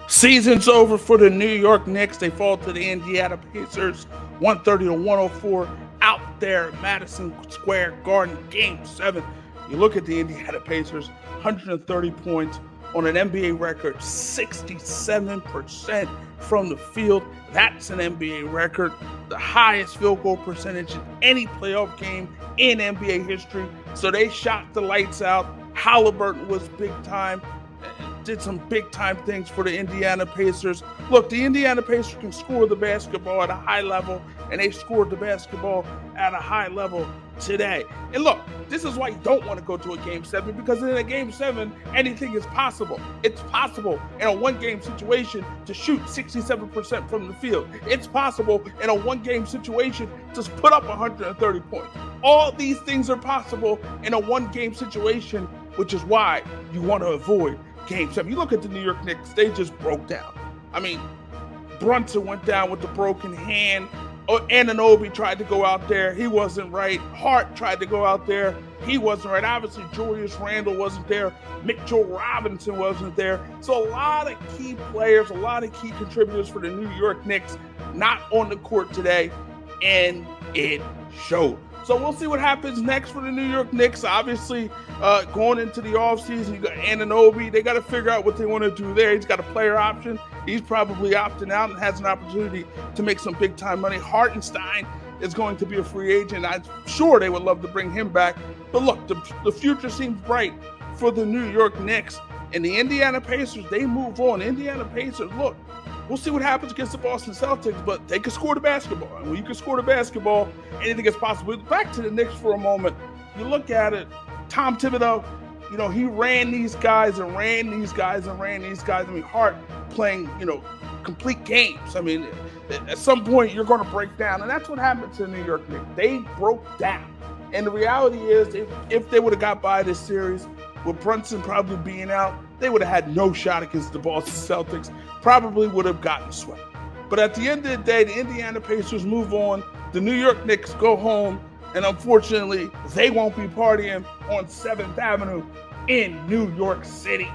Season's over for the New York Knicks. They fall to the Indiana Pacers 130 to 104 out there at Madison Square Garden, Game 7. You look at the Indiana Pacers, 130 points on an NBA record, 67% from the field. That's an NBA record, the highest field goal percentage in any playoff game in NBA history. So they shot the lights out. Halliburton was big time. Did some big time things for the Indiana Pacers. Look, the Indiana Pacers can score the basketball at a high level, and they scored the basketball at a high level today. And look, this is why you don't want to go to a Game 7, because in a Game 7, anything is possible. It's possible in a one-game situation to shoot 67% from the field. It's possible in a one-game situation to put up 130 points. All these things are possible in a one-game situation, which is why you want to avoid Game 7. You look at the New York Knicks, they just broke down. I mean, Brunson went down with the broken hand. Anunoby tried to go out there. He wasn't right. Hart tried to go out there. He wasn't right. Obviously, Julius Randle wasn't there. Mitchell Robinson wasn't there. So a lot of key players, a lot of key contributors for the New York Knicks not on the court today, and it showed. So we'll see what happens next for the New York Knicks. Obviously, going into the offseason, you got Anunoby. They got to figure out what they want to do there. He's got a player option. He's probably opting out and has an opportunity to make some big-time money. Hartenstein is going to be a free agent. I'm sure they would love to bring him back. But look, the future seems bright for the New York Knicks. And the Indiana Pacers, they move on. Indiana Pacers, look, we'll see what happens against the Boston Celtics, but they can score the basketball. And when you can score the basketball, anything is possible. Back to the Knicks for a moment. You look at it, Tom Thibodeau, he ran these guys and ran these guys and ran these guys. I mean, Hart playing, complete games. I mean, at some point, you're going to break down. And that's what happened to the New York Knicks. They broke down. And the reality is, if they would have got by this series, with Brunson probably being out, they would have had no shot against the Boston Celtics, probably would have gotten swept. But at the end of the day, the Indiana Pacers move on, the New York Knicks go home, and unfortunately, they won't be partying on 7th Avenue in New York City.